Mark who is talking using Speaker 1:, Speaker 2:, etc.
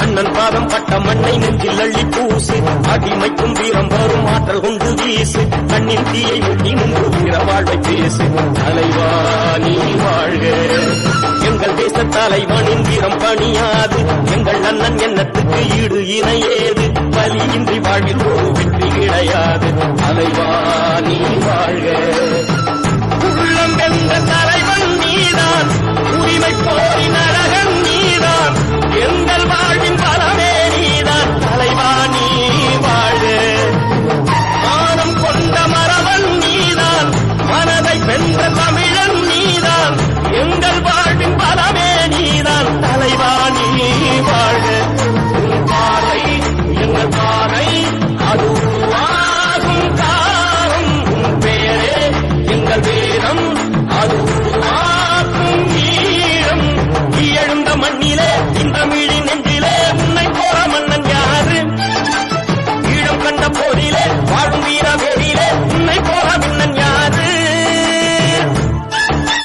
Speaker 1: அண்ணன் பாதம் பட்ட மண்ணை நெஞ்சில் அள்ளி பூசு அடிமைக்கும் வீரம் வரும் ஆற்றல் கொண்டு வீசு கண்ணின் தீயை முட்டி நின்று வீர வாழ்வை பேசு தலைவா நீ வாழ்க எங்கள் தேச தலைவனின் வீரம் பணியாது எங்கள் அண்ணன் எண்ணத்துக்கு ஈடு இணையேது பலியின்றி வாழ்வில் ஒரு வெற்றி கிடையாது தலைவா நீ வாழ்க உள்ளம் என்ற தலைவன் நீதான் உரிமை போரி நரகன் நீதான் எங்கள் வாழ்வின் பலமே நீதான் தலைவா நீ வாழ மானம் கொண்ட மரவன் நீதான் மனதை வென்ற தமிழன் நீதான் எங்கள் வாழ்வின் பலமே நீதான் தலைவா நீ வாழ பாறை எங்கள் பாறை அது உருவாகும் காலம் உன் பேரே எங்கள் வேதம் அது உருவாக்கும் ஈழம் எழுந்த மண்ணிலே இந்த மிழி நெஞ்சிலே உன்னை போற மன்னன் யாரு ஈழம் கண்ட போரிலே